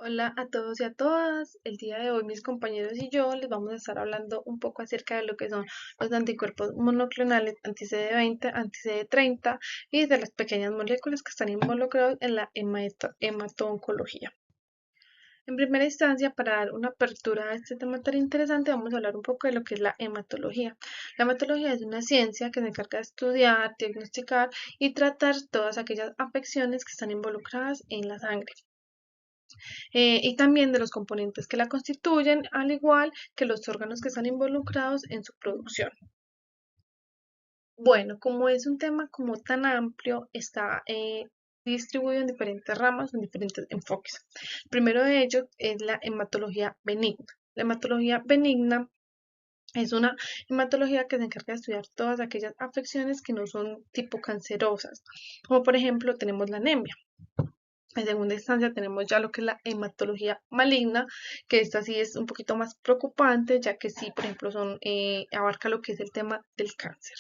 Hola a todos y a todas. El día de hoy mis compañeros y yo les vamos a estar hablando un poco acerca de lo que son los anticuerpos monoclonales anti-CD20, anti-CD30 y de las pequeñas moléculas que están involucradas en la hemato-oncología. En primera instancia, para dar una apertura a este tema tan interesante, vamos a hablar un poco de lo que es la hematología. La hematología es una ciencia que se encarga de estudiar, diagnosticar y tratar todas aquellas afecciones que están involucradas en la sangre y también de los componentes que la constituyen, al igual que los órganos que están involucrados en su producción. Bueno, como es un tema como tan amplio, está distribuido en diferentes ramas, en diferentes enfoques. El primero de ellos es la hematología benigna. La hematología benigna es una hematología que se encarga de estudiar todas aquellas afecciones que no son tipo cancerosas, como por ejemplo tenemos la anemia. En segunda instancia tenemos ya lo que es la hematología maligna, que esta sí es un poquito más preocupante, ya que sí, por ejemplo, abarca lo que es el tema del cáncer.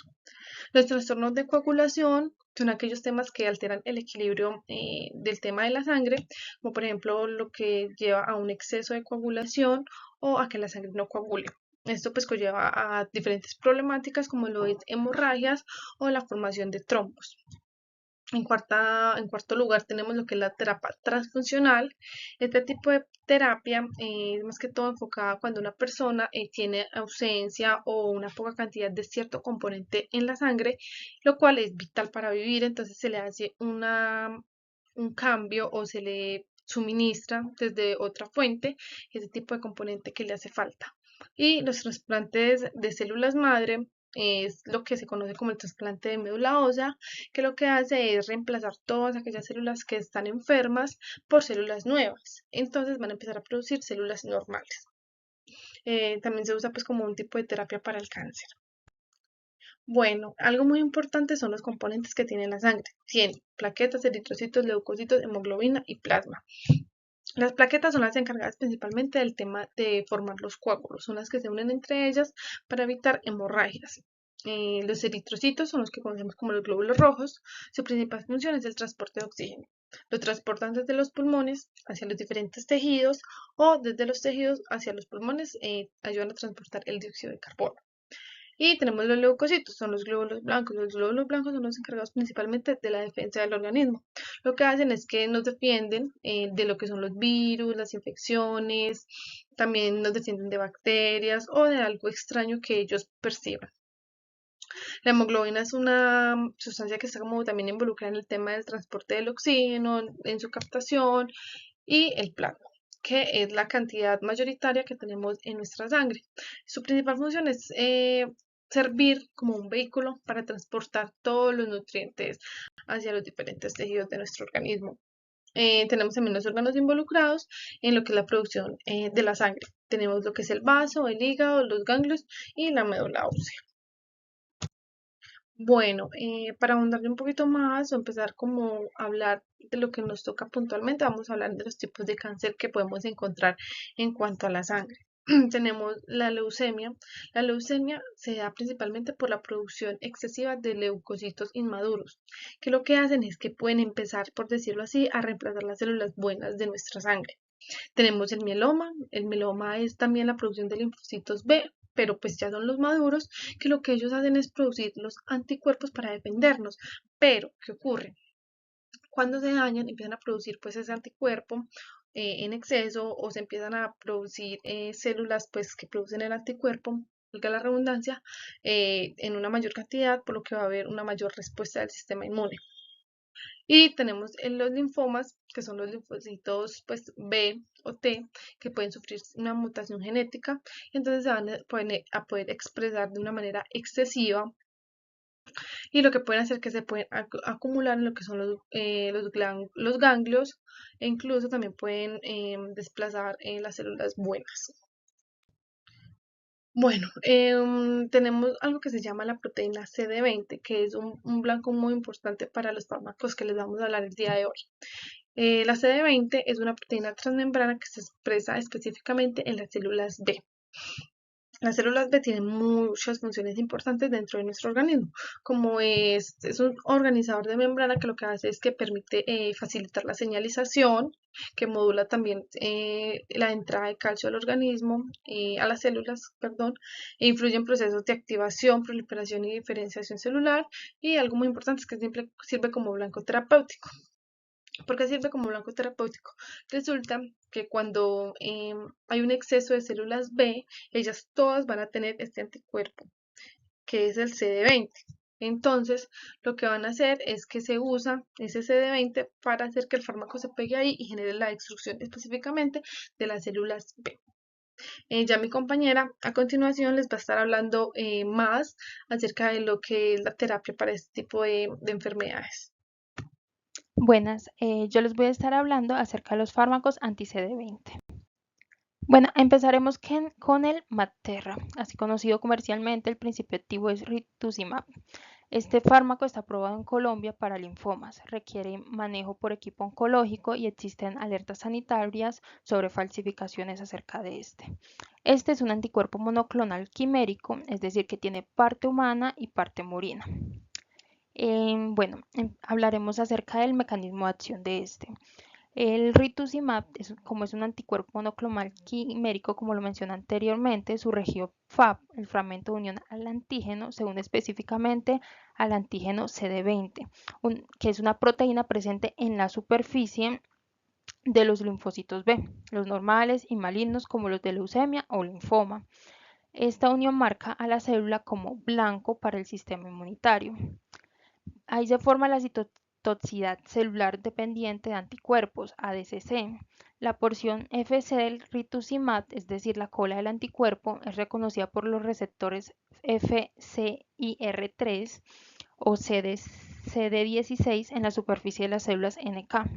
Los trastornos de coagulación son aquellos temas que alteran el equilibrio del tema de la sangre, como por ejemplo lo que lleva a un exceso de coagulación o a que la sangre no coagule. Esto pues conlleva a diferentes problemáticas como lo es hemorragias o la formación de trombos. En cuarto lugar tenemos lo que es la terapia transfuncional. Este tipo de terapia es más que todo enfocada cuando una persona tiene ausencia o una poca cantidad de cierto componente en la sangre, lo cual es vital para vivir. Entonces se le hace un cambio o se le suministra desde otra fuente ese tipo de componente que le hace falta. Y los trasplantes de células madre es lo que se conoce como el trasplante de médula ósea, que lo que hace es reemplazar todas aquellas células que están enfermas por células nuevas. Entonces van a empezar a producir células normales. También se usa pues como un tipo de terapia para el cáncer. Bueno, algo muy importante son los componentes que tiene la sangre. Tiene plaquetas, eritrocitos, leucocitos, hemoglobina y plasma. Las plaquetas son las encargadas principalmente del tema de formar los coágulos, son las que se unen entre ellas para evitar hemorragias. Los eritrocitos son los que conocemos como los glóbulos rojos. Su principal función es el transporte de oxígeno. Lo transportan desde los pulmones hacia los diferentes tejidos o desde los tejidos hacia los pulmones, ayudan a transportar el dióxido de carbono. Y tenemos los leucocitos, son los glóbulos blancos. Los glóbulos blancos son los encargados principalmente de la defensa del organismo. Lo que hacen es que nos defienden de lo que son los virus, las infecciones, también nos defienden de bacterias o de algo extraño que ellos perciban. La hemoglobina es una sustancia que está como también involucrada en el tema del transporte del oxígeno, en su captación y el plasma, que es la cantidad mayoritaria que tenemos en nuestra sangre. Su principal función es servir como un vehículo para transportar todos los nutrientes hacia los diferentes tejidos de nuestro organismo. Tenemos también los órganos involucrados en lo que es la producción de la sangre. Tenemos lo que es el vaso, el hígado, los ganglios y la médula ósea. Bueno, para ahondarle un poquito más o empezar como a hablar de lo que nos toca puntualmente, vamos a hablar de los tipos de cáncer que podemos encontrar en cuanto a la sangre. Tenemos la leucemia. La leucemia se da principalmente por la producción excesiva de leucocitos inmaduros, que lo que hacen es que pueden empezar, por decirlo así, a reemplazar las células buenas de nuestra sangre. Tenemos el mieloma es también la producción de linfocitos B, pero pues ya son los maduros, que lo que ellos hacen es producir los anticuerpos para defendernos. Pero, ¿qué ocurre? Cuando se dañan, empiezan a producir pues ese anticuerpo en exceso o se empiezan a producir células pues que producen el anticuerpo, valga la redundancia, en una mayor cantidad, por lo que va a haber una mayor respuesta del sistema inmune. Y tenemos en los linfomas, que son los linfocitos pues, B o T, que pueden sufrir una mutación genética, y entonces pueden a poder expresar de una manera excesiva y lo que pueden hacer es que se pueden acumular en lo que son los ganglios e incluso también pueden desplazar las células buenas. Bueno, tenemos algo que se llama la proteína CD20, que es un blanco muy importante para los fármacos que les vamos a hablar el día de hoy. La CD20 es una proteína transmembrana que se expresa específicamente en las células B. Las células B tienen muchas funciones importantes dentro de nuestro organismo, como es un organizador de membrana que lo que hace es que permite facilitar la señalización, que modula también la entrada de calcio al organismo, a las células, perdón, e influye en procesos de activación, proliferación y diferenciación celular, y algo muy importante es que siempre sirve como blanco terapéutico. ¿Por qué sirve como blanco terapéutico? Resulta que cuando hay un exceso de células B, ellas todas van a tener este anticuerpo, que es el CD20. Entonces, lo que van a hacer es que se usa ese CD20 para hacer que el fármaco se pegue ahí y genere la destrucción específicamente de las células B. Ya mi compañera a continuación les va a estar hablando más acerca de lo que es la terapia para este tipo de enfermedades. Buenas, yo les voy a estar hablando acerca de los fármacos anti-CD20. Bueno, empezaremos con el Materra, así conocido comercialmente. El principio activo es rituximab. Este fármaco está aprobado en Colombia para linfomas, requiere manejo por equipo oncológico y existen alertas sanitarias sobre falsificaciones acerca de este. Este es un anticuerpo monoclonal quimérico, es decir, que tiene parte humana y parte murina. Hablaremos acerca del mecanismo de acción de este. El rituximab, como es un anticuerpo monoclonal quimérico, como lo mencioné anteriormente, su región FAB, el fragmento de unión al antígeno, se une específicamente al antígeno CD20, que es una proteína presente en la superficie de los linfocitos B, los normales y malignos como los de leucemia o linfoma. Esta unión marca a la célula como blanco para el sistema inmunitario. Ahí se forma la citotoxicidad celular dependiente de anticuerpos, ADCC. La porción Fc del rituximab, es decir, la cola del anticuerpo, es reconocida por los receptores FcIR3 o CD16 en la superficie de las células NK.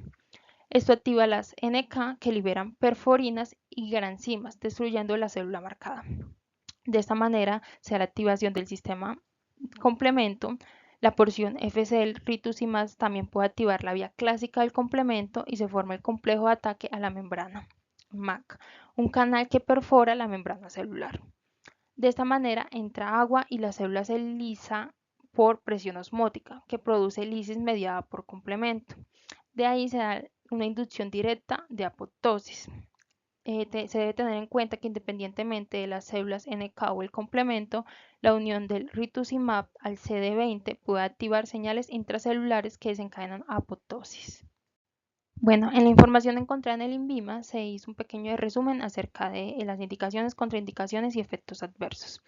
Esto activa las NK que liberan perforinas y granzimas, destruyendo la célula marcada. De esta manera se da la activación del sistema complemento. La porción Fc del rituximab también puede activar la vía clásica del complemento y se forma el complejo de ataque a la membrana MAC, un canal que perfora la membrana celular. De esta manera entra agua y la célula se lisa por presión osmótica, que produce lisis mediada por complemento. De ahí se da una inducción directa de apoptosis. Se debe tener en cuenta que independientemente de las células NK o el complemento, la unión del rituximab al CD20 puede activar señales intracelulares que desencadenan apoptosis. Bueno, en la información encontrada en el INVIMA se hizo un pequeño resumen acerca de las indicaciones, contraindicaciones y efectos adversos.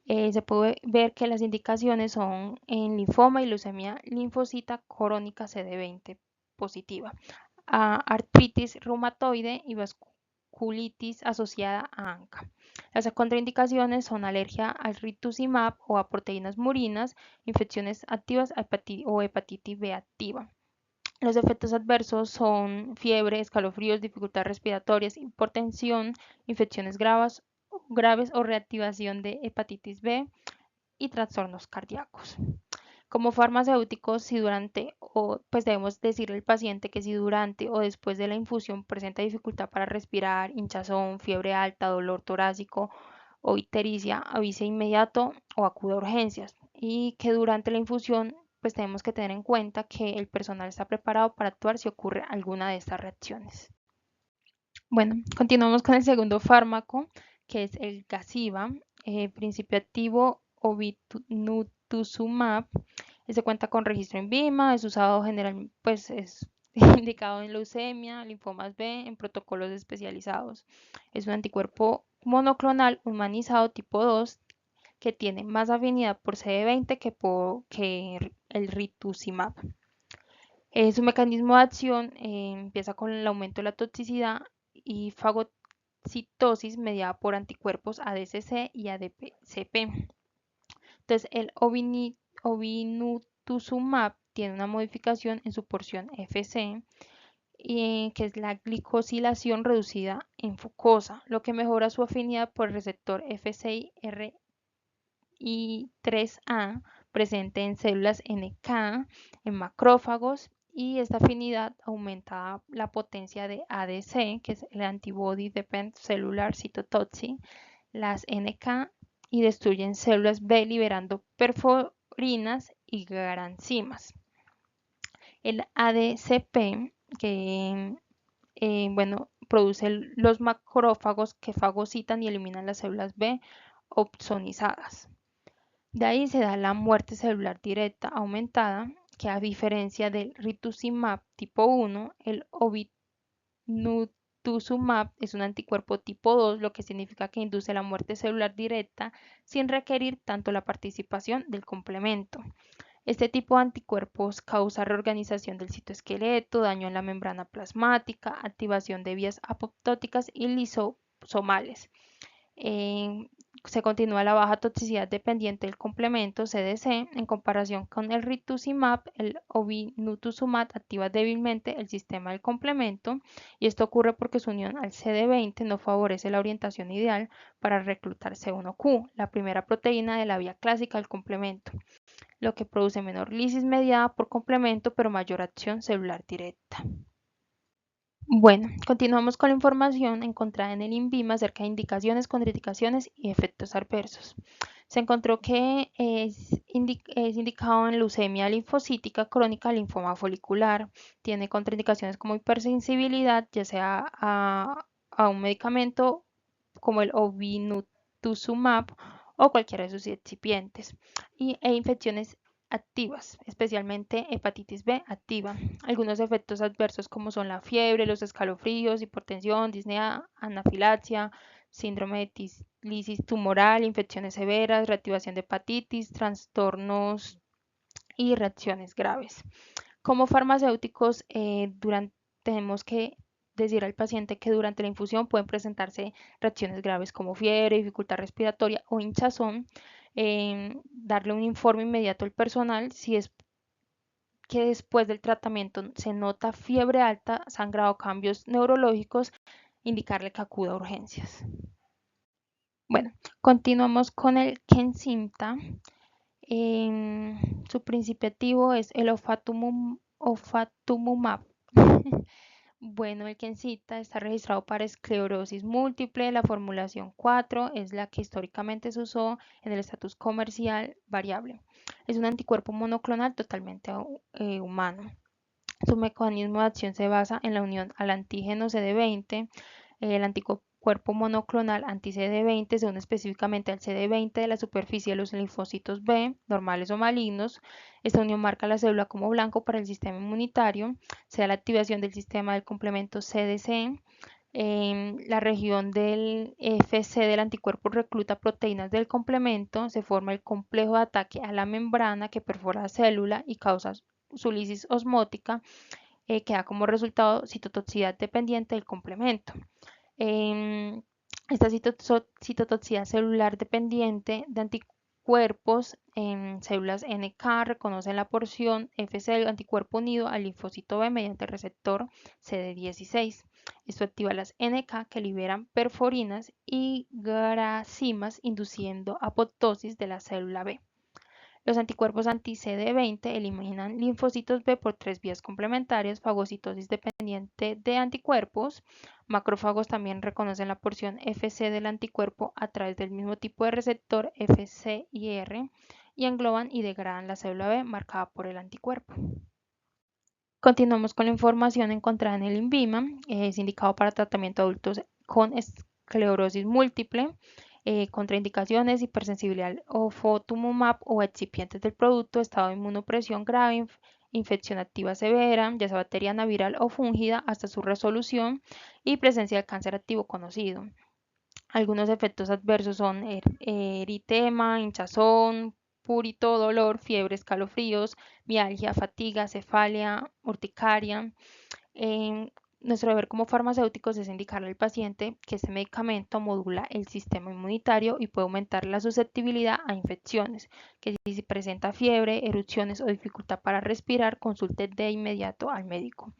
Se puede ver que las indicaciones son en linfoma y leucemia linfocita crónica CD20 positiva, artritis reumatoide y vasculitis asociada a ANCA. Las contraindicaciones son alergia al rituximab o a proteínas murinas, infecciones activas o hepatitis B activa. Los efectos adversos son fiebre, escalofríos, dificultades respiratorias, hipotensión, infecciones graves o reactivación de hepatitis B y trastornos cardíacos. Como farmacéuticos, si durante pues debemos decirle al paciente que si durante o después de la infusión presenta dificultad para respirar, hinchazón, fiebre alta, dolor torácico o ictericia, avise inmediato o acude a urgencias, y que durante la infusión pues tenemos que tener en cuenta que el personal está preparado para actuar si ocurre alguna de estas reacciones. Bueno, continuamos con el segundo fármaco, que es el Gazyva, principio activo obinutuzumab. Se cuenta con registro en BIMA, es usado generalmente, pues es indicado en leucemia, linfomas B, en protocolos especializados. Es un anticuerpo monoclonal humanizado tipo 2 que tiene más afinidad por CD20 que el rituximab. Su mecanismo de acción empieza con el aumento de la toxicidad y fagocitosis mediada por anticuerpos ADCC y ADCP. Entonces, el obinutuzumab tiene una modificación en su porción Fc, que es la glicosilación reducida en fucosa, lo que mejora su afinidad por el receptor FcRI3A presente en células NK, en macrófagos, y esta afinidad aumenta la potencia de ADC, que es el Antibody Dependent Cellular Cytotoxic, las NK y destruyen células B liberando perforinas y granzimas. El ADCP, que produce los macrófagos que fagocitan y eliminan las células B opsonizadas. De ahí se da la muerte celular directa aumentada, que a diferencia del rituximab tipo 1, el obinutuzumab es un anticuerpo tipo 2, lo que significa que induce la muerte celular directa sin requerir tanto la participación del complemento. Este tipo de anticuerpos causa reorganización del citoesqueleto, daño en la membrana plasmática, activación de vías apoptóticas y lisosomales. Se continúa la baja toxicidad dependiente del complemento CDC en comparación con el rituximab. El obinutuzumab activa débilmente el sistema del complemento y esto ocurre porque su unión al CD20 no favorece la orientación ideal para reclutar C1q, la primera proteína de la vía clásica del complemento, lo que produce menor lisis mediada por complemento pero mayor acción celular directa. Bueno, continuamos con la información encontrada en el INVIMA acerca de indicaciones, contraindicaciones y efectos adversos. Se encontró que es indicado en leucemia linfocítica crónica, linfoma folicular. Tiene contraindicaciones como hipersensibilidad, ya sea a un medicamento como el obinutuzumab o cualquiera de sus excipientes, e infecciones activas, especialmente hepatitis B activa. Algunos efectos adversos como son la fiebre, los escalofríos, hipotensión, disnea, anafilaxia, síndrome de lisis tumoral, infecciones severas, reactivación de hepatitis, trastornos y reacciones graves. Como farmacéuticos, tenemos que decir al paciente que durante la infusión pueden presentarse reacciones graves como fiebre, dificultad respiratoria o hinchazón. Darle un informe inmediato al personal si es que después del tratamiento se nota fiebre alta, sangrado, cambios neurológicos, indicarle que acuda a urgencias. Bueno, continuamos con el Kesimpta. Su principio activo es el ofatumumab. Bueno, el Kesimpta está registrado para esclerosis múltiple. La formulación 4 es la que históricamente se usó en el estatus comercial variable. Es un anticuerpo monoclonal totalmente humano. Su mecanismo de acción se basa en la unión al antígeno CD20. El anticuerpo monoclonal anti-CD20 se une específicamente al CD20 de la superficie de los linfocitos B, normales o malignos. Esta unión marca la célula como blanco para el sistema inmunitario. Se da la activación del sistema del complemento CDC. La región del FC del anticuerpo recluta proteínas del complemento. Se forma el complejo de ataque a la membrana que perfora la célula y causa su lisis osmótica, que da como resultado citotoxicidad dependiente del complemento. Esta citotoxicidad celular dependiente de anticuerpos en células NK reconocen la porción FC del anticuerpo unido al linfocito B mediante el receptor CD16. Esto activa las NK que liberan perforinas y granzimas induciendo apoptosis de la célula B. Los anticuerpos anti-CD20 eliminan linfocitos B por 3 vías complementarias: fagocitosis dependiente de anticuerpos. Macrófagos también reconocen la porción FC del anticuerpo a través del mismo tipo de receptor FCIR y engloban y degradan la célula B marcada por el anticuerpo. Continuamos con la información encontrada en el INVIMA. Es indicado para tratamiento de adultos con esclerosis múltiple. Contraindicaciones: hipersensibilidad al ofatumumab o excipientes del producto, estado de inmunopresión grave, infección activa severa, ya sea bacteriana, viral o fúngida, hasta su resolución, y presencia de cáncer activo conocido. Algunos efectos adversos son eritema, hinchazón, purito, dolor, fiebre, escalofríos, mialgia, fatiga, cefalia, urticaria. Nuestro deber como farmacéuticos es indicarle al paciente que este medicamento modula el sistema inmunitario y puede aumentar la susceptibilidad a infecciones, que si presenta fiebre, erupciones o dificultad para respirar, consulte de inmediato al médico.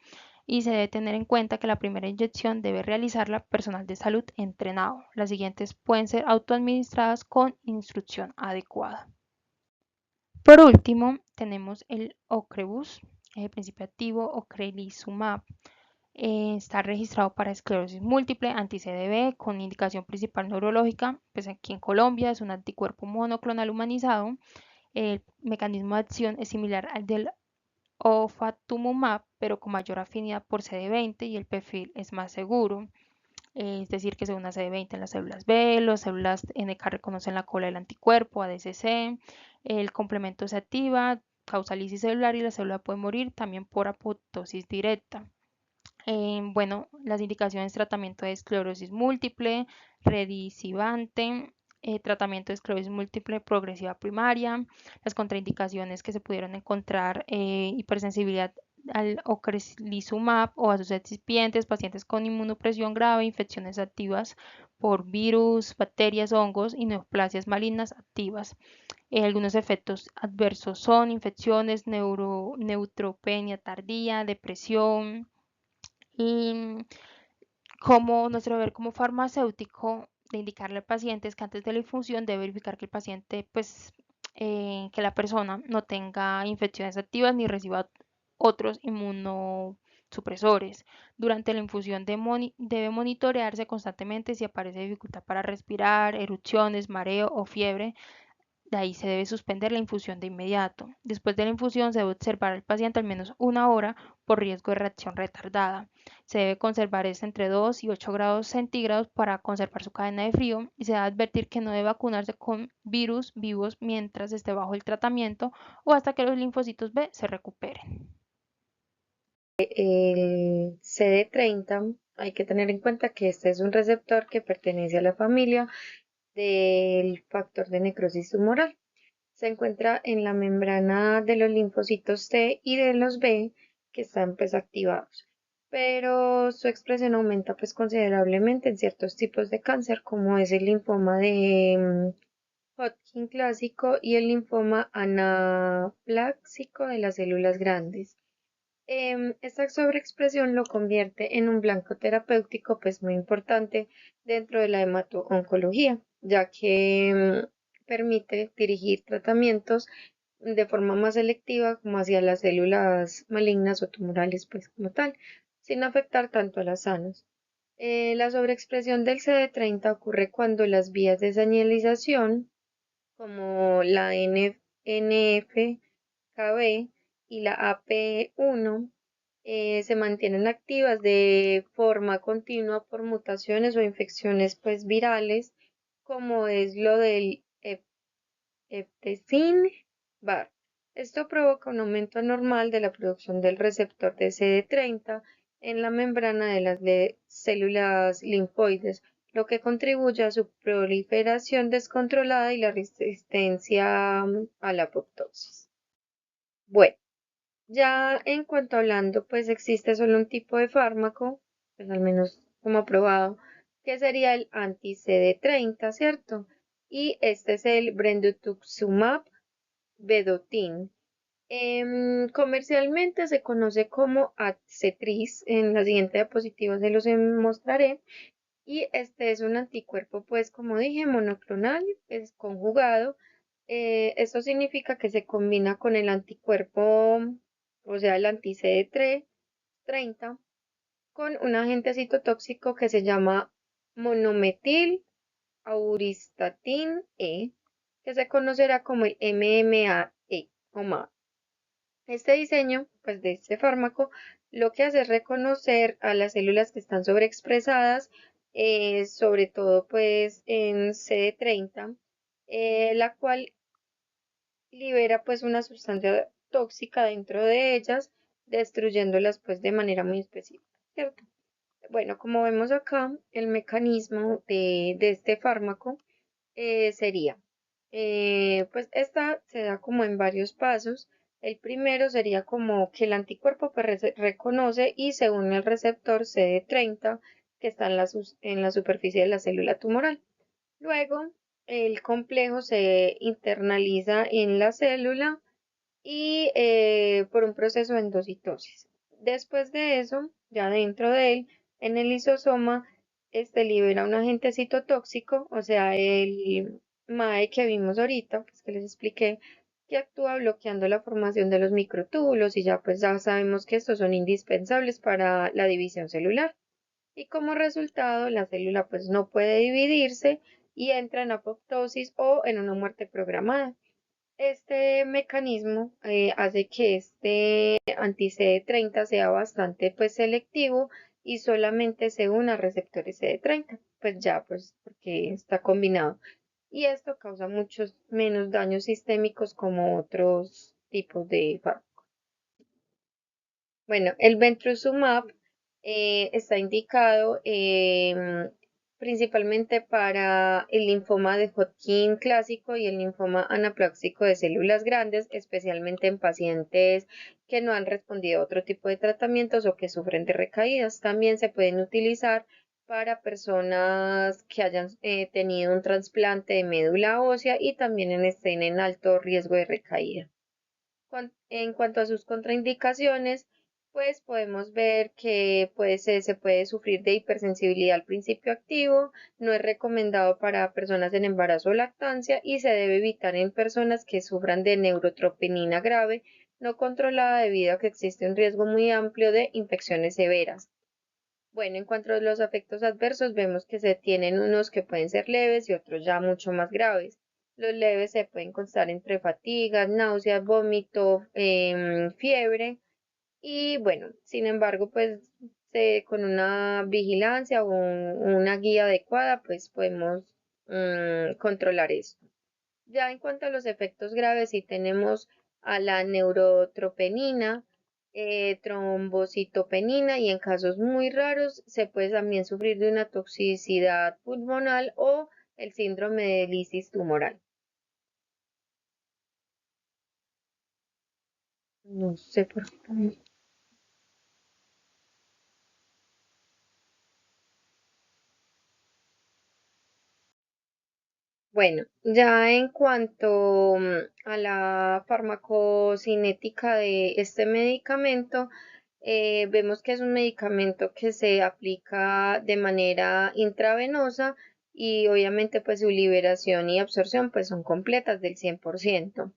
Y se debe tener en cuenta que la primera inyección debe realizarla personal de salud entrenado. Las siguientes pueden ser autoadministradas con instrucción adecuada. Por último, tenemos el Ocrevus, principio activo ocrelizumab. Está registrado para esclerosis múltiple, anti-CDB, con indicación principal neurológica. Pues aquí en Colombia es un anticuerpo monoclonal humanizado. El mecanismo de acción es similar al del ofatumumab, pero con mayor afinidad por CD20 y el perfil es más seguro. Es decir, que se une a CD20 en las células B, las células NK reconocen la cola del anticuerpo, ADCC, el complemento se activa, causa lisis celular y la célula puede morir también por apoptosis directa. Bueno, las indicaciones: tratamiento de esclerosis múltiple, redicivante, tratamiento de esclerosis múltiple progresiva primaria. Las contraindicaciones que se pudieron encontrar: hipersensibilidad al ocrelizumab o a sus excipientes, pacientes con inmunopresión grave, infecciones activas por virus, bacterias, hongos y neoplasias malignas activas. Algunos efectos adversos son infecciones, neutropenia tardía, depresión. Y como nuestro deber como farmacéutico de indicarle al paciente es que antes de la infusión debe verificar que el paciente, pues, que la persona no tenga infecciones activas ni reciba otros inmunosupresores. Durante la infusión debe monitorearse constantemente si aparece dificultad para respirar, erupciones, mareo o fiebre. De ahí se debe suspender la infusión de inmediato. Después de la infusión se debe observar al paciente al menos una hora por riesgo de reacción retardada. Se debe conservar entre 2 y 8 grados centígrados para conservar su cadena de frío y se debe advertir que no debe vacunarse con virus vivos mientras esté bajo el tratamiento o hasta que los linfocitos B se recuperen. El CD30, hay que tener en cuenta que este es un receptor que pertenece a la familia del factor de necrosis tumoral. Se encuentra en la membrana de los linfocitos T y de los B que están pues activados, pero su expresión aumenta pues considerablemente en ciertos tipos de cáncer como es el linfoma de Hodgkin clásico y el linfoma anaplásico de las células grandes. Esta sobreexpresión lo convierte en un blanco terapéutico pues muy importante dentro de la hemato-oncología, ya que permite dirigir tratamientos de forma más selectiva como hacia las células malignas o tumorales pues como tal, sin afectar tanto a las sanas. La sobreexpresión del CD30 ocurre cuando las vías de señalización como la NF-κB y la AP1 se mantienen activas de forma continua por mutaciones o infecciones pues virales, como es lo del Epstein-Barr. Esto provoca un aumento anormal de la producción del receptor de CD30 en la membrana de las células linfoides, lo que contribuye a su proliferación descontrolada y la resistencia a la apoptosis. Bueno, ya en cuanto hablando, pues existe solo un tipo de fármaco, pues al menos como aprobado, que sería el anti-CD30, ¿cierto? Y este es el brentuximab vedotin. Comercialmente se conoce como Adcetris. En la siguiente diapositiva se los mostraré. Y este es un anticuerpo, pues como dije, monoclonal, es conjugado. Esto significa que se combina con el anticuerpo, o sea, el anti-CD30, con un agente citotóxico que se llama monometil auristatin E, que se conocerá como el MMAE o MA. Este diseño, pues, de este fármaco, lo que hace es reconocer a las células que están sobreexpresadas, sobre todo, pues, en CD30, la cual libera, pues, una sustancia tóxica dentro de ellas, destruyéndolas, pues, de manera muy específica, ¿cierto? Bueno, como vemos acá, el mecanismo de este fármaco sería, pues esta se da como en varios pasos. El primero sería como que el anticuerpo pues, reconoce y se une al receptor CD30 que está en la superficie de la célula tumoral. Luego, el complejo se internaliza en la célula y por un proceso de endocitosis. Después de eso, ya dentro de él, en el lisosoma, este libera un agente citotóxico, o sea, el MAE que vimos ahorita, pues que les expliqué, que actúa bloqueando la formación de los microtúbulos y ya pues ya sabemos que estos son indispensables para la división celular. Y como resultado, la célula pues no puede dividirse y entra en apoptosis o en una muerte programada. Este mecanismo hace que este anti-CD30 sea bastante pues selectivo y solamente se una a receptores CD30, pues ya pues porque está combinado. Y esto causa muchos menos daños sistémicos como otros tipos de fármacos. Bueno, el Ventruzumab está indicado principalmente para el linfoma de Hodgkin clásico y el linfoma anapláxico de células grandes, especialmente en pacientes que no han respondido a otro tipo de tratamientos o que sufren de recaídas. También se pueden utilizar para personas que hayan tenido un trasplante de médula ósea y también estén en alto riesgo de recaída. En cuanto a sus contraindicaciones, pues podemos ver que se puede sufrir de hipersensibilidad al principio activo, no es recomendado para personas en embarazo o lactancia y se debe evitar en personas que sufran de neurotropenina grave no controlada debido a que existe un riesgo muy amplio de infecciones severas. Bueno, en cuanto a los efectos adversos, vemos que se tienen unos que pueden ser leves y otros ya mucho más graves. Los leves se pueden constar entre fatigas, náuseas, vómito, fiebre y bueno, sin embargo, pues con una vigilancia o una guía adecuada, pues podemos controlar esto. Ya en cuanto a los efectos graves, sí tenemos a la neurotropenina, trombocitopenina y en casos muy raros se puede también sufrir de una toxicidad pulmonar o el síndrome de lisis tumoral. No sé por qué. Bueno, ya en cuanto a la farmacocinética de este medicamento, vemos que es un medicamento que se aplica de manera intravenosa y obviamente pues su liberación y absorción pues son completas del 100%.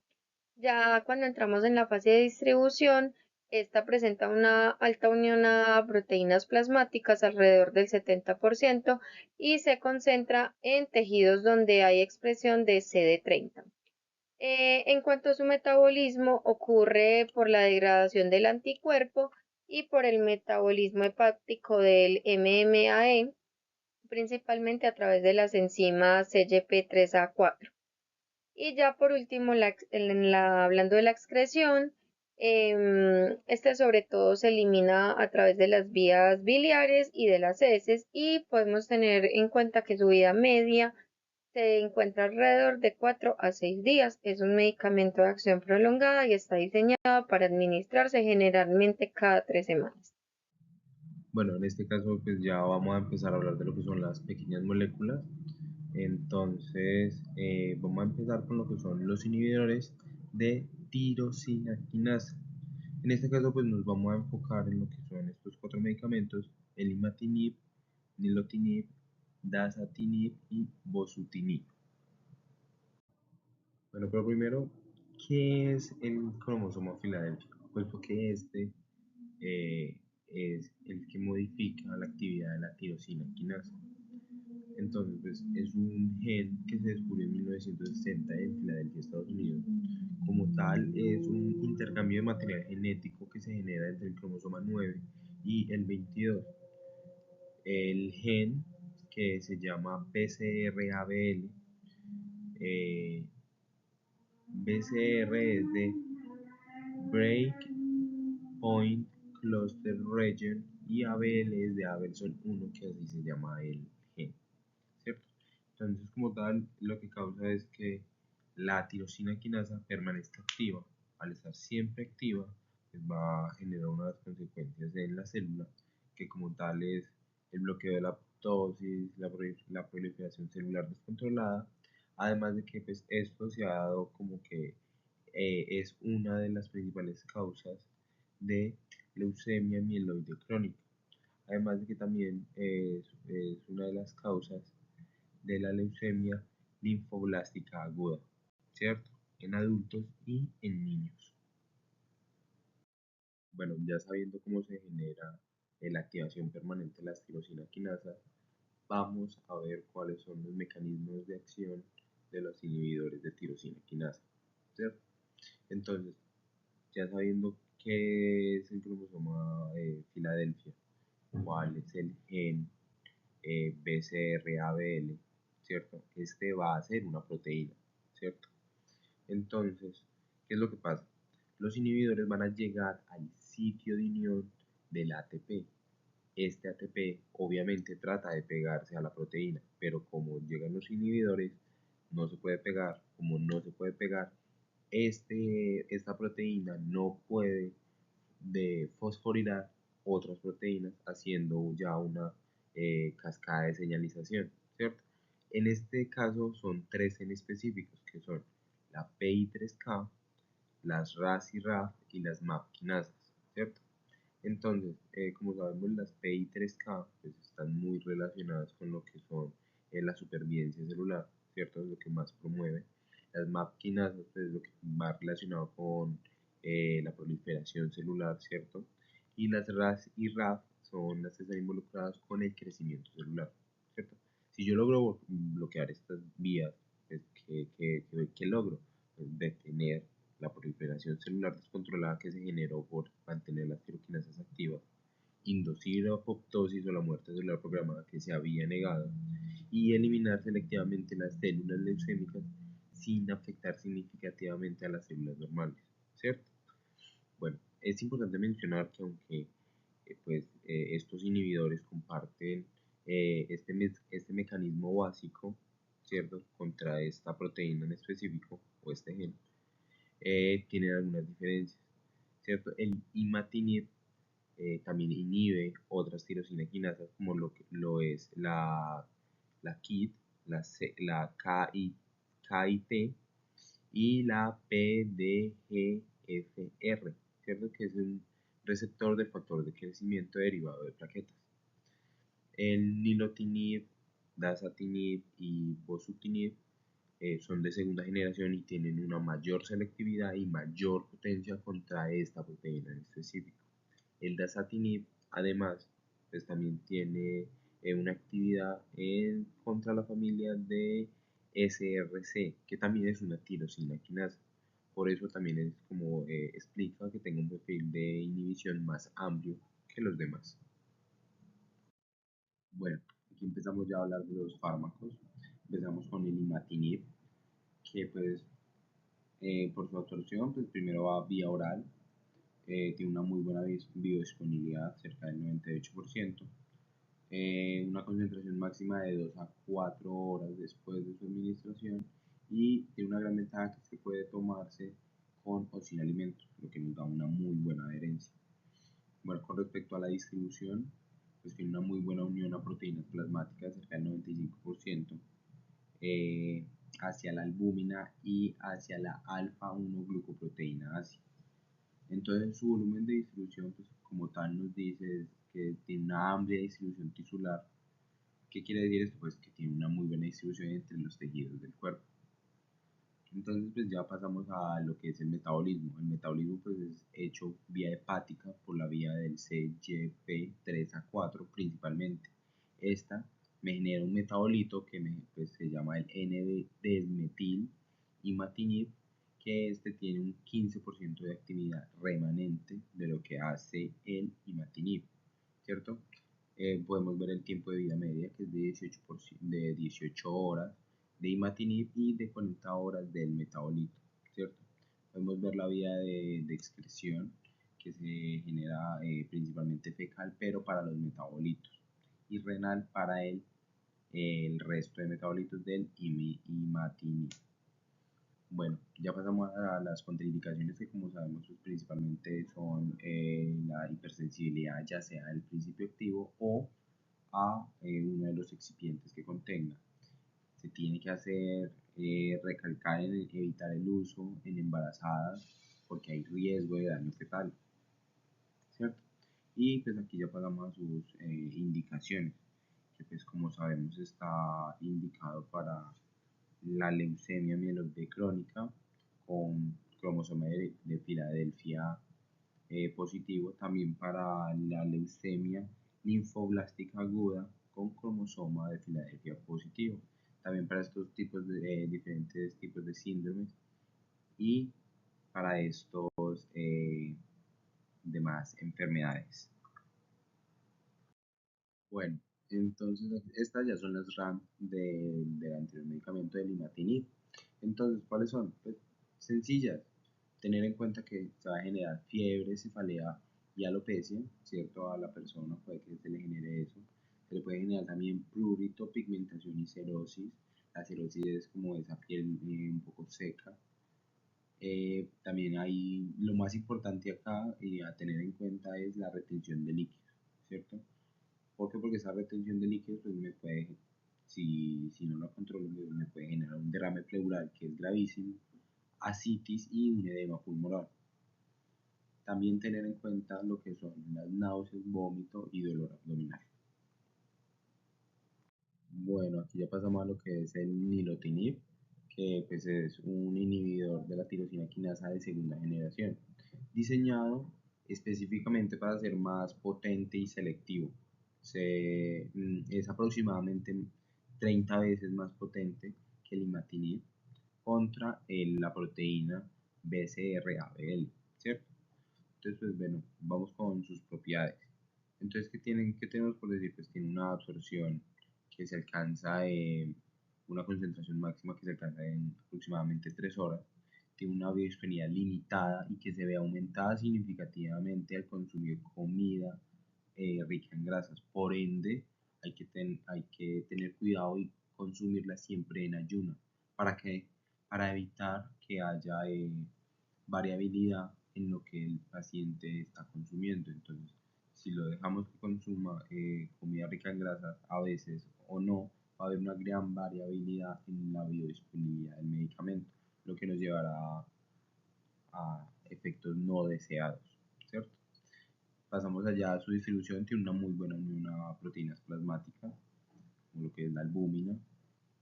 Ya cuando entramos en la fase de distribución, esta presenta una alta unión a proteínas plasmáticas alrededor del 70% y se concentra en tejidos donde hay expresión de CD30. En cuanto a su metabolismo, ocurre por la degradación del anticuerpo y por el metabolismo hepático del MMAE, principalmente a través de las enzimas CYP3A4. Y ya por último, hablando de la excreción, este sobre todo se elimina a través de las vías biliares y de las heces y podemos tener en cuenta que su vida media se encuentra alrededor de 4 a 6 días. Es un medicamento de acción prolongada y está diseñado para administrarse generalmente cada 3 semanas. Bueno, en este caso pues ya vamos a empezar a hablar de lo que son las pequeñas moléculas. Entonces vamos a empezar con lo que son los inhibidores de tirosina quinasa. En este caso pues nos vamos a enfocar en lo que son estos cuatro medicamentos: el imatinib, nilotinib, dasatinib y bosutinib. Bueno, pero primero, ¿qué es el cromosoma filadélfico? Pues porque eh, es el que modifica la actividad de la tirosina quinasa. Entonces, pues, es un gen que se descubrió en 1960 en Filadelfia, Estados Unidos. Como tal, es un intercambio de material genético que se genera entre el cromosoma 9 y el 22. El gen que se llama BCR-ABL, eh, BCR es de Break Point Cluster Region y ABL es de Abelson 1, que así se llama el gen, ¿cierto? Entonces, como tal, lo que causa es que la tirosina quinasa permanezca activa. Al estar siempre activa, pues va a generar unas consecuencias en la célula, que como tal es el bloqueo de la apoptosis, la proliferación celular descontrolada, además de que pues, esto se ha dado como que es una de las principales causas de leucemia mieloide crónica, además de que también es una de las causas de la leucemia linfoblástica aguda, ¿cierto? en adultos y en niños. Bueno, ya sabiendo cómo se genera la activación permanente de la tirosina quinasa, vamos a ver cuáles son los mecanismos de acción de los inhibidores de tirosina quinasa, ¿cierto? Entonces, ya sabiendo qué es el cromosoma Filadelfia, cuál es el gen BCR-ABL, ¿cierto? Este va a ser una proteína, ¿cierto? Entonces, ¿qué es lo que pasa? Los inhibidores van a llegar al sitio de unión del ATP. Este ATP obviamente trata de pegarse a la proteína, pero como llegan los inhibidores, no se puede pegar. Como no se puede pegar, esta proteína no puede fosforilar otras proteínas, haciendo ya una cascada de señalización, ¿cierto? En este caso son tres en específicos, que son la PI3K, las RAS y RAF y las MAP quinasas, ¿cierto? Entonces, como sabemos, las PI3K pues, están muy relacionadas con lo que son la supervivencia celular, ¿cierto? Es lo que más promueve. Las MAP quinasas pues, es lo que va relacionado con la proliferación celular, ¿cierto? Y las RAS y RAF son las que están involucradas con el crecimiento celular, ¿cierto? Si yo logro bloquear estas vías, pues, ¿qué logro? Pues, detener la proliferación celular descontrolada que se generó por mantener las tiroquinasas activas, inducir la apoptosis o la muerte celular programada que se había negado y eliminar selectivamente las células leucémicas sin afectar significativamente a las células normales, ¿cierto? Bueno, es importante mencionar que aunque estos inhibidores comparten este mecanismo básico, ¿cierto? Contra esta proteína en específico o este gen, tienen algunas diferencias, ¿cierto? El imatinib también inhibe otras tirosina quinasas como lo es la KIT, la KIT y la PDGFR, ¿cierto? Que es un receptor del factor de crecimiento derivado de plaquetas. El nilotinib, dasatinib y bosutinib son de segunda generación y tienen una mayor selectividad y mayor potencia contra esta proteína en específico. El dasatinib, además, pues también tiene una actividad contra la familia de SRC, que también es una tirosina quinasa. Por eso también es como explica que tenga un perfil de inhibición más amplio que los demás. Bueno, aquí empezamos ya a hablar de los fármacos. Empezamos con el imatinib, que pues por su absorción, pues primero va vía oral, tiene una muy buena biodisponibilidad, cerca del 98%, una concentración máxima de 2 a 4 horas después de su administración y tiene una gran ventaja que es que puede tomarse con o sin alimentos, lo que nos da una muy buena adherencia. Bueno, con respecto a la distribución, pues tiene una muy buena unión a proteínas plasmáticas, cerca del 95%, hacia la albúmina y hacia la alfa-1 glucoproteína ácida. Entonces su volumen de distribución, pues como tal nos dice que tiene una amplia distribución tisular. ¿Qué quiere decir esto? Pues que tiene una muy buena distribución entre los tejidos del cuerpo. Entonces pues ya pasamos a lo que es el metabolismo. El metabolismo pues es hecho vía hepática por la vía del CYP3A4 principalmente. Esta me genera un metabolito que pues, se llama el N-desmetil imatinib, que este tiene un 15% de actividad remanente de lo que hace el imatinib, ¿cierto? Podemos ver el tiempo de vida media, que es de 18 horas de imatinib y de 40 horas del metabolito, ¿cierto? Podemos ver la vía de excreción, que se genera principalmente fecal, pero para los metabolitos, y renal para el resto de metabolitos del imatinib. Bueno, ya pasamos a las contraindicaciones que como sabemos pues, principalmente son la hipersensibilidad ya sea al principio activo o a uno de los excipientes que contenga. Se tiene que hacer recalcar en evitar el uso en embarazadas porque hay riesgo de daño fetal, ¿cierto? Y pues aquí ya pasamos a sus indicaciones, que pues como sabemos está indicado para la leucemia mieloide crónica con cromosoma de Filadelfia positivo, también para la leucemia linfoblástica aguda con cromosoma de Filadelfia positivo, también para estos tipos de diferentes tipos de síndromes y para estos demás enfermedades. Bueno, entonces estas ya son las RAM del anterior medicamento del imatinib. Entonces, ¿cuáles son? Pues sencillas. Tener en cuenta que se va a generar fiebre, cefalea y alopecia, ¿cierto? A la persona puede que se le genere eso. Se le puede generar también prurito, pigmentación y cerosis. La cerosis es como esa piel un poco seca. También hay, lo más importante acá a tener en cuenta es la retención de líquidos, ¿cierto? ¿Por qué? Porque esa retención de líquidos pues me puede, si no la controlo, me puede generar un derrame pleural que es gravísimo, ascitis y un edema pulmonar. También tener en cuenta lo que son las náuseas, vómito y dolor abdominal. Bueno, aquí ya pasamos a lo que es el nilotinib, que pues es un inhibidor de la tirosina quinasa de segunda generación, diseñado específicamente para ser más potente y selectivo. Es aproximadamente 30 veces más potente que el imatinib contra la proteína BCR-ABL, ¿cierto? Entonces, pues bueno, vamos con sus propiedades. Entonces, ¿qué tenemos por decir? Pues tiene una absorción que se alcanza en una concentración máxima que se alcanza en aproximadamente 3 horas. Tiene una biodisponibilidad limitada y que se ve aumentada significativamente al consumir comida rica en grasas. Por ende, hay que tener cuidado y consumirla siempre en ayuna. ¿Para qué? Para evitar que haya variabilidad en lo que el paciente está consumiendo. Entonces, si lo dejamos que consuma comida rica en grasas, a veces o no, va a haber una gran variabilidad en la biodisponibilidad del medicamento, lo que nos llevará a efectos no deseados, ¿cierto? Pasamos allá a su distribución, tiene una muy buena unión a proteínas plasmáticas, como lo que es la albúmina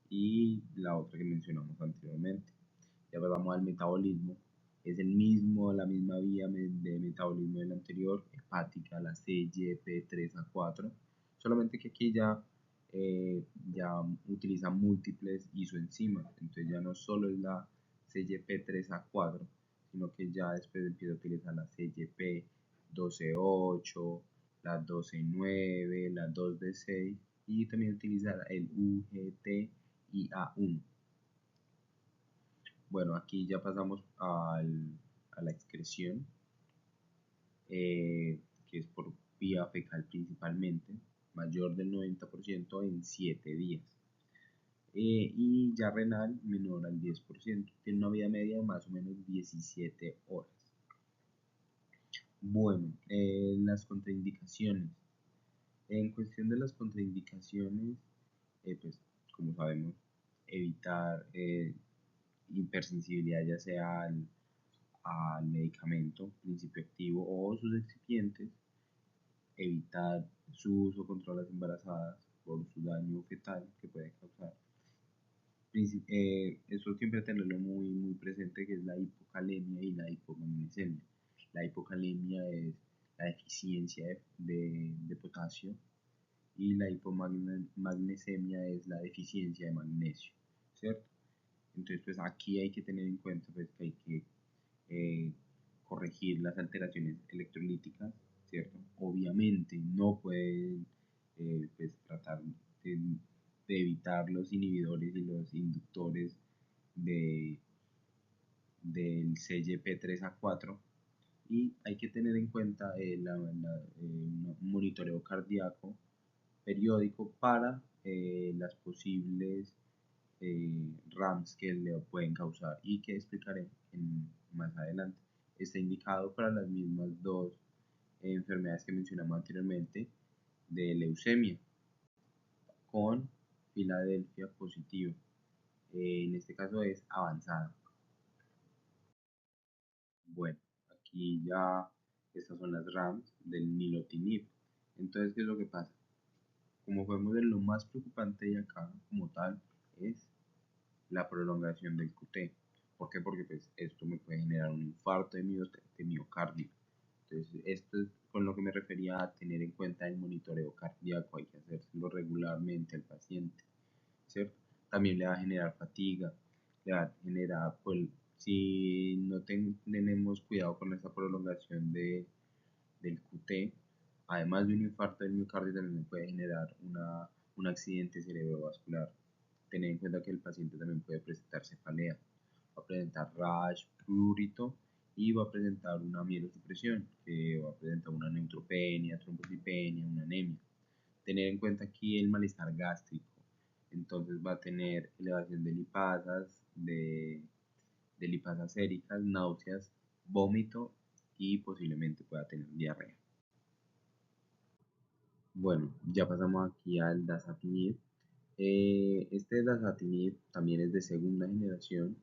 y la otra que mencionamos anteriormente. Ya pasamos al metabolismo, es la misma vía de metabolismo del anterior, hepática, la CYP3A4, solamente que aquí ya utiliza múltiples isoenzimas, entonces ya no solo es la CYP3A4, sino que ya después empieza a utilizar la CYP12.8, la 12.9, la 2D6 y también utilizar el UGT-IA1. Bueno, aquí ya pasamos a la excreción, que es por vía fecal principalmente, mayor del 90% en 7 días. Y ya renal menor al 10%, tiene una vida media de más o menos 17 horas. Bueno, las contraindicaciones. En cuestión de las contraindicaciones, pues como sabemos, evitar hipersensibilidad ya sea al medicamento, principio activo o sus excipientes, evitar su uso contra las embarazadas por su daño fetal que puede causar. Eso siempre tenerlo muy presente, que es la hipocalemia y la hipomagnesemia. La hipocalemia es la deficiencia de potasio y la hipomagnesemia es la deficiencia de magnesio, ¿cierto? Entonces, pues aquí hay que tener en cuenta pues, que hay que corregir las alteraciones electrolíticas, ¿cierto? Obviamente no pueden pues, tratar de, de evitar los inhibidores y los inductores de, del CYP3A4 y hay que tener en cuenta un monitoreo cardíaco periódico para las posibles RAMs que le pueden causar y que explicaré más adelante. Está indicado para las mismas dos enfermedades que mencionamos anteriormente de leucemia con Filadelfia positivo. En este caso es avanzada. Bueno, aquí ya estas son las RAMs del nilotinib. Entonces, ¿qué es lo que pasa? Como podemos ver, lo más preocupante de acá como tal es la prolongación del QT. ¿Por qué? Porque pues esto me puede generar un infarto de miocardio. Entonces, esto es con lo que me refería a tener en cuenta el monitoreo cardíaco, hay que hacérselo regularmente al paciente, ¿cierto? También le va a generar fatiga, le va a generar, pues, si no tenemos cuidado con esta prolongación del QT, además de un infarto del miocardio, también puede generar un accidente cerebrovascular. Tener en cuenta que el paciente también puede presentar cefalea, va a presentar rash, prurito y va a presentar una mielosupresión, que va a presentar una neutropenia, trombocitopenia, una anemia. Tener en cuenta aquí el malestar gástrico, entonces va a tener elevación de lipasas, de lipasas séricas, náuseas, vómito y posiblemente pueda tener diarrea. Bueno, ya pasamos aquí al dasatinib. Este dasatinib también es de segunda generación,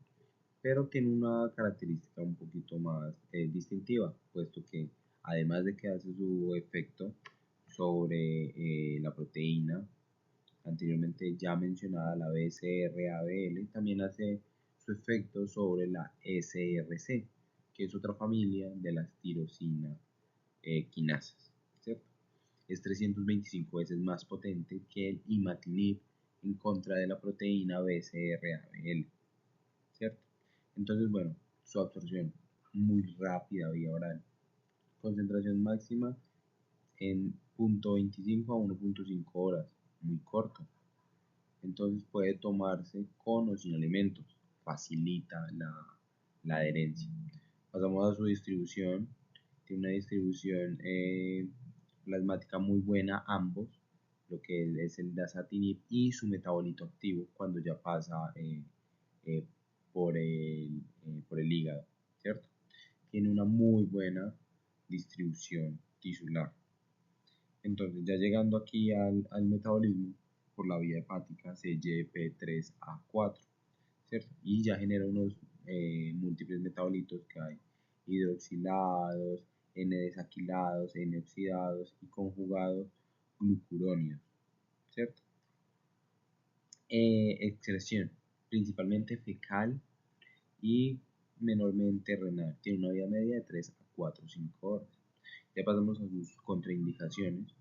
pero tiene una característica un poquito más distintiva, puesto que además de que hace su efecto sobre la proteína anteriormente ya mencionada, la BCR-ABL, también hace su efecto sobre la SRC, que es otra familia de las tirosina quinasas, ¿cierto? Es 325 veces más potente que el imatinib en contra de la proteína BCR-ABL, ¿cierto? Entonces, bueno, su absorción muy rápida vía oral, concentración máxima en 0.25 a 1.5 horas, muy corto. Entonces puede tomarse con o sin alimentos, facilita la adherencia. Pasamos a su distribución, tiene una distribución plasmática muy buena ambos, lo que es el dasatinib y su metabolito activo cuando ya pasa eh, por el hígado, ¿cierto? Tiene una muy buena distribución tisular. Entonces, ya llegando aquí al metabolismo por la vía hepática, CYP3A4, ¿cierto? Y ya genera unos múltiples metabolitos que hay hidroxilados, N-desaquilados, N-oxidados y conjugados glucurónidos, ¿cierto? Excreción, principalmente fecal y menormente renal. Tiene una vida media de 3 a 4 o 5 horas. Ya pasamos a sus contraindicaciones,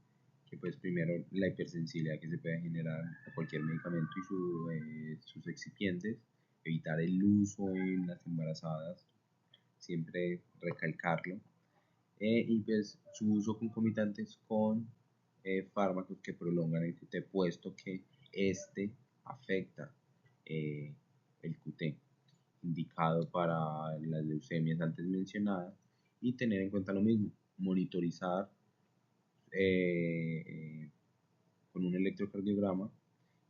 que pues primero la hipersensibilidad que se puede generar a cualquier medicamento y sus excipientes, evitar el uso en las embarazadas, siempre recalcarlo, y pues su uso concomitantes con fármacos que prolongan el QT, puesto que este afecta eh, el QT, indicado para las leucemias antes mencionadas, y tener en cuenta lo mismo, monitorizar eh, con un electrocardiograma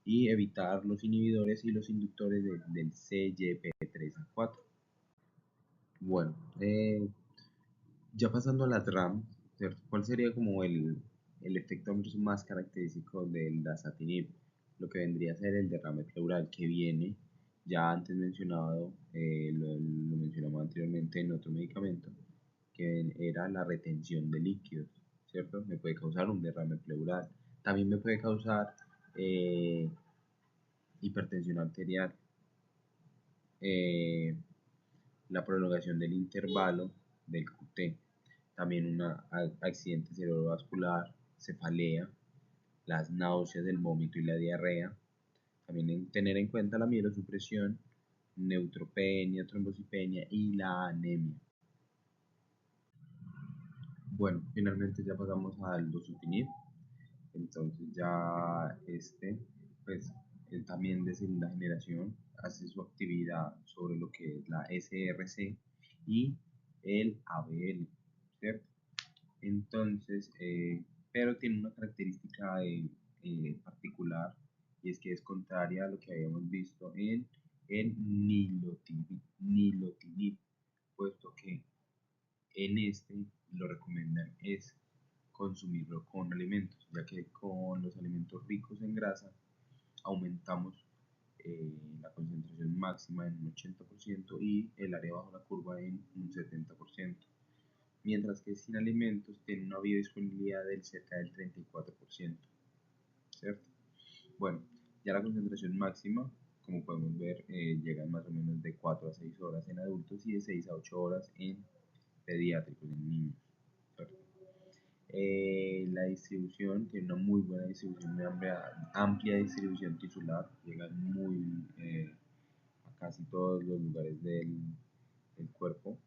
y evitar los inhibidores y los inductores del CYP3A4. Bueno, ya pasando a las RAM, ¿cierto? ¿Cuál sería como el efecto más característico del dasatinib? Lo que vendría a ser el derrame pleural que viene, ya antes mencionado, lo mencionamos anteriormente en otro medicamento, que era la retención de líquidos, ¿cierto? Me puede causar un derrame pleural. También me puede causar eh, hipertensión arterial, eh, la prolongación del intervalo del QT, también un accidente cerebrovascular, cefalea, las náuseas, el vómito y la diarrea. También tener en cuenta la mielosupresión, neutropenia, trombocitopenia y la anemia. Bueno, finalmente ya pasamos al dositinib. Entonces ya pues él también de segunda generación hace su actividad sobre lo que es la SRC y el ABL, ¿cierto? Entonces, pero tiene una característica particular, y es que es contraria a lo que habíamos visto en el nilotinib, puesto que en este lo recomiendan es consumirlo con alimentos, ya que con los alimentos ricos en grasa aumentamos la concentración máxima en un 80% y el área bajo la curva en un 70%, mientras que sin alimentos tiene una biodisponibilidad del cerca del 34%, ¿cierto? Bueno, ya la concentración máxima como podemos ver, llegan más o menos de 4 a 6 horas en adultos y de 6 a 8 horas en pediátricos, en niños. La distribución tiene una muy buena distribución, una amplia distribución tisular, llega a casi todos los lugares del cuerpo.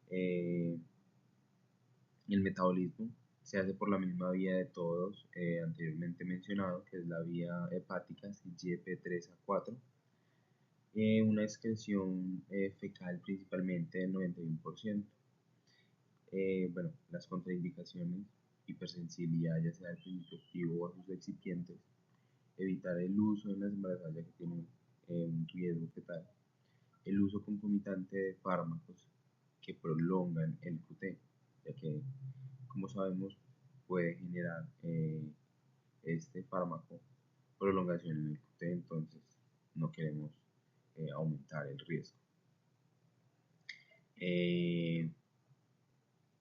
El metabolismo se hace por la misma vía de todos anteriormente mencionado, que es la vía hepática, CYP3A4. Una excreción fecal principalmente del 91%. Bueno, las contraindicaciones: hipersensibilidad ya sea al principio activo o a sus excipientes, evitar el uso en las embarazadas ya que tienen un riesgo fetal, el uso concomitante de fármacos que prolongan el QT, ya que, como sabemos, puede generar este fármaco prolongación en el QT, entonces no queremos aumentar el riesgo.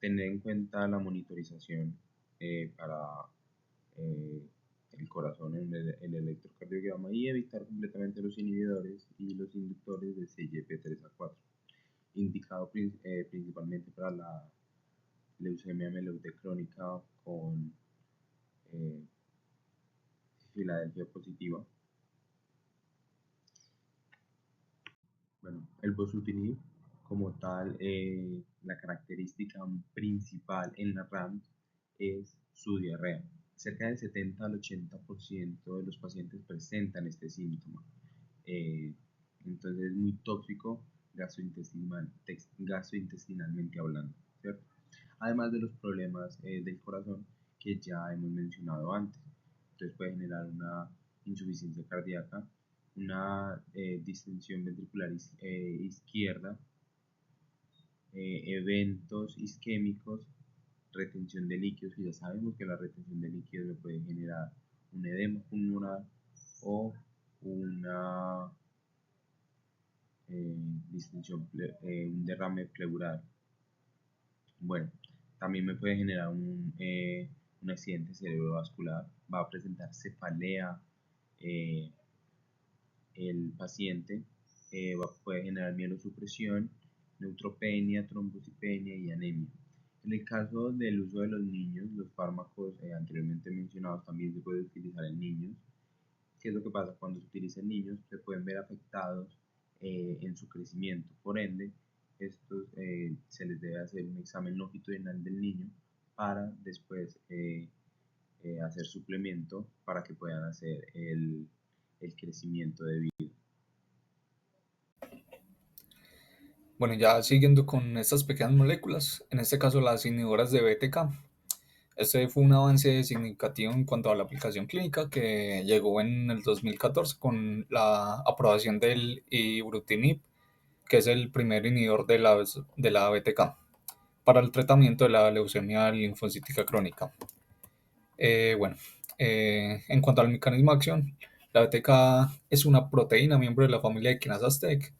Tener en cuenta la monitorización para el corazón en el electrocardiograma y evitar completamente los inhibidores y los inductores de CYP3A4, indicado principalmente para la leucemia mieloide crónica con Filadelfia positiva. Bueno, el bosutinib como tal, la característica principal en la RAM es su diarrea. Cerca del 70 al 80% de los pacientes presentan este síntoma. Entonces es muy tóxico gastrointestinalmente hablando, ¿cierto? Además de los problemas del corazón que ya hemos mencionado antes. Entonces puede generar una insuficiencia cardíaca, una distensión ventricular izquierda, eventos isquémicos, retención de líquidos, y ya sabemos que la retención de líquidos puede generar un edema pulmonar o una un derrame pleural. Bueno, también me puede generar un accidente cerebrovascular, va a presentar cefalea el paciente, puede generar mielosupresión, neutropenia, trombocitopenia y anemia. En el caso del uso de los niños, los fármacos anteriormente mencionados también se pueden utilizar en niños. ¿Qué es lo que pasa? Cuando se utiliza en niños, se pueden ver afectados en su crecimiento. Por ende, estos se les debe hacer un examen longitudinal del niño para después hacer suplemento para que puedan hacer el crecimiento debido. Bueno, ya siguiendo con estas pequeñas moléculas, en este caso las inhibidoras de BTK. Este fue un avance significativo en cuanto a la aplicación clínica que llegó en el 2014 con la aprobación del ibrutinib, que es el primer inhibidor de la BTK para el tratamiento de la leucemia linfocítica crónica. En cuanto al mecanismo de acción, la BTK es una proteína miembro de la familia de quinasas TEC,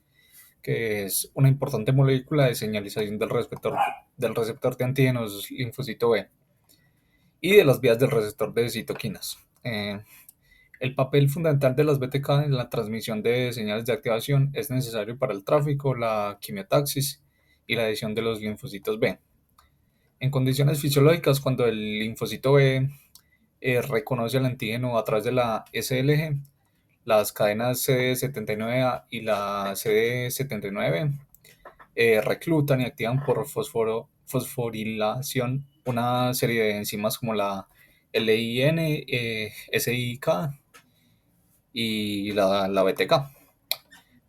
que es una importante molécula de señalización del receptor de antígenos linfocito B y de las vías del receptor de citoquinas. El papel fundamental de las BTK en la transmisión de señales de activación es necesario para el tráfico, la quimiotaxis y la adición de los linfocitos B. En condiciones fisiológicas, cuando el linfocito B reconoce el antígeno a través de la SLG, las cadenas CD79A y la CD79B reclutan y activan por fosforilación una serie de enzimas como la LIN, SIK y la BTK.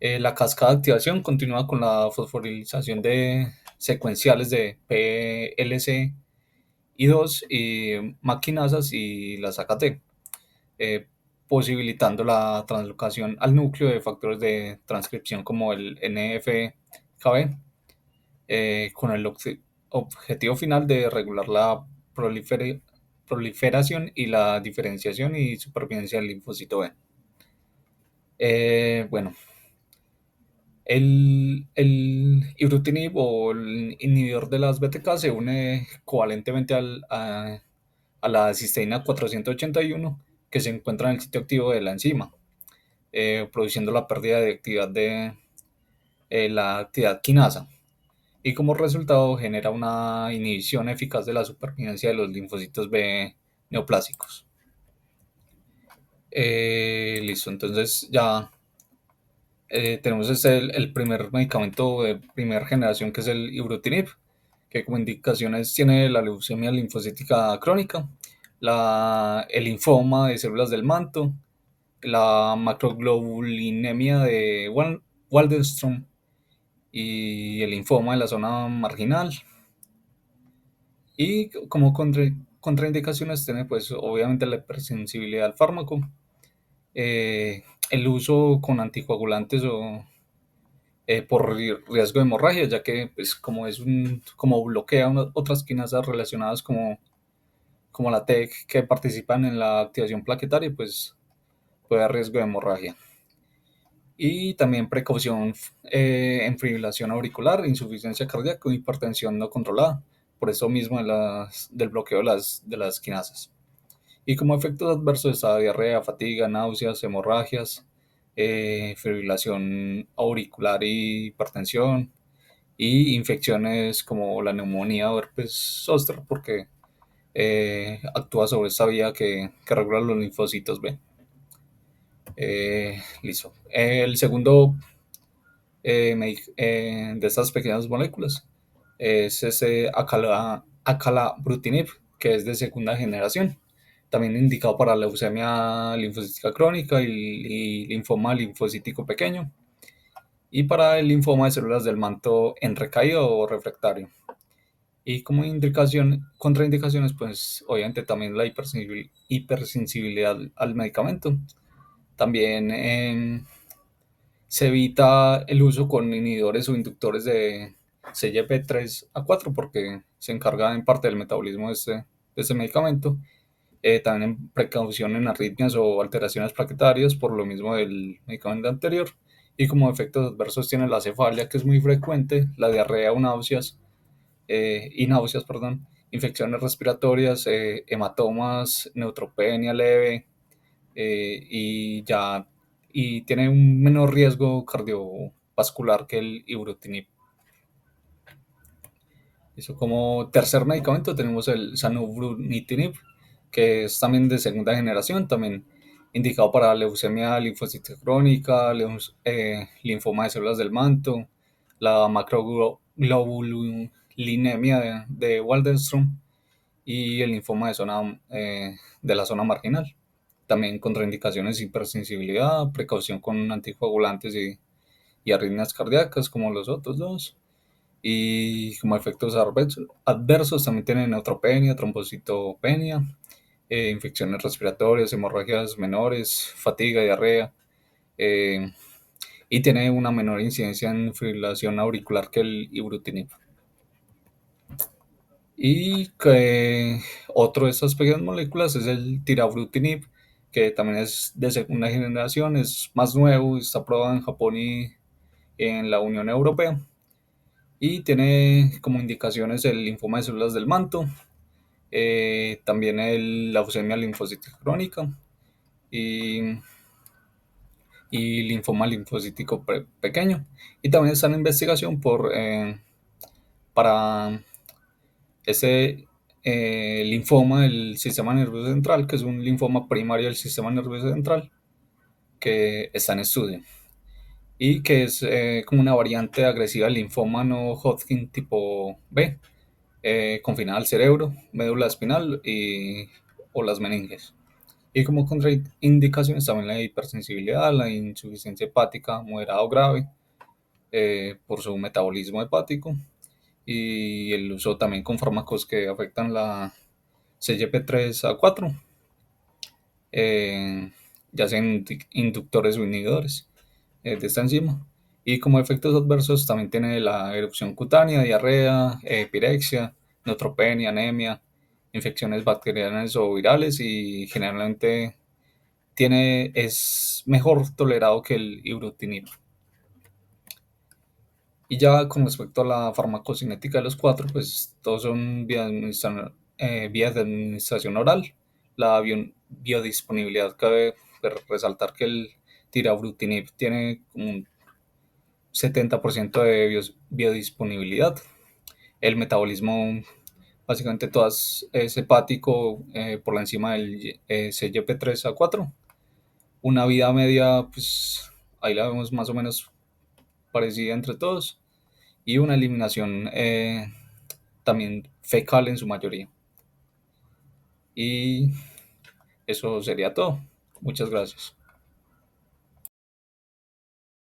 La cascada de activación continúa con la fosforilización de secuenciales de PLC y 2 y maquinasas y las AKT, posibilitando la translocación al núcleo de factores de transcripción como el NF-κB, con el objetivo final de regular la proliferación y la diferenciación y supervivencia del linfocito B. El ibrutinib o el inhibidor de las BTK se une covalentemente a la cisteína 481 que se encuentra en el sitio activo de la enzima. produciendo la pérdida de actividad de la actividad quinasa. Y como resultado genera una inhibición eficaz de la supervivencia de los linfocitos B neoplásicos. Listo, entonces ya tenemos el primer medicamento de primera generación, que es el ibrutinib, que como indicaciones tiene la leucemia linfocítica crónica, el linfoma de células del manto, la macroglobulinemia de Waldenström y el linfoma de la zona marginal. Y como contraindicaciones tiene pues obviamente la hipersensibilidad al fármaco, el uso con anticoagulantes o por riesgo de hemorragia, ya que pues como bloquea otras quinasas relacionadas como la TEC que participan en la activación plaquetaria, pues puede haber riesgo de hemorragia. Y también precaución en fibrilación auricular, insuficiencia cardíaca o hipertensión no controlada, por eso mismo del bloqueo de las quinasas. Y como efectos adversos está diarrea, fatiga, náuseas, hemorragias, fibrilación auricular y hipertensión, y infecciones como la neumonía o herpes zóster, porque actúa sobre esta vía que regula los linfocitos B. Listo. El segundo de estas pequeñas moléculas es ese acalabrutinib, que es de segunda generación, también indicado para leucemia linfocítica crónica y linfoma linfocítico pequeño, y para el linfoma de células del manto en recaído o refractario. Y como contraindicaciones, pues obviamente también la hipersensibilidad al medicamento. También se evita el uso con inhibidores o inductores de CYP3A4 porque se encarga en parte del metabolismo de este medicamento. También en precaución en arritmias o alteraciones plaquetarias por lo mismo del medicamento anterior. Y como efectos adversos tiene la cefalia, que es muy frecuente, la diarrea o náuseas, infecciones respiratorias, hematomas, neutropenia leve, y tiene un menor riesgo cardiovascular que el ibrutinib. Eso como tercer medicamento tenemos el zanubrutinib, que es también de segunda generación, también indicado para leucemia linfocítica crónica, linfoma de células del manto, la macroglobulinemia de Waldenström y el linfoma de la zona marginal. También contraindicaciones, hipersensibilidad, precaución con anticoagulantes y arritmias cardíacas como los otros dos. Y como efectos adversos también tienen neutropenia, trombocitopenia, infecciones respiratorias, hemorragias menores, fatiga, diarrea, y tiene una menor incidencia en fibrilación auricular que el ibrutinib. Y que otro de estas pequeñas moléculas es el tirabrutinib, que también es de segunda generación, es más nuevo, está aprobado en Japón y en la Unión Europea. Y tiene como indicaciones el linfoma de células del manto, también la leucemia linfocítica crónica y linfoma linfocítico pequeño. Y también está en investigación para ese linfoma del sistema nervioso central, que es un linfoma primario del sistema nervioso central, que está en estudio. Y que es como una variante agresiva del linfoma no Hodgkin tipo B, confinada al cerebro, médula espinal o las meninges. Y como contraindicaciones también la hipersensibilidad, la insuficiencia hepática moderada o grave por su metabolismo hepático, y el uso también con fármacos que afectan la CYP3A4, ya sean inductores o inhibidores de esta enzima. Y como efectos adversos también tiene la erupción cutánea, diarrea, pirexia, neutropenia, anemia, infecciones bacterianas o virales, y generalmente es mejor tolerado que el ibrutinib. Y ya con respecto a la farmacocinética de los cuatro, pues todos son vías de administración oral. La biodisponibilidad, cabe resaltar que el tirabrutinib tiene como un 70% de biodisponibilidad. El metabolismo, básicamente todas es hepático por la enzima del CYP3A4. Una vida media, pues ahí la vemos más o menos parecida entre todos. Y una eliminación también fecal en su mayoría. Y eso sería todo. Muchas gracias.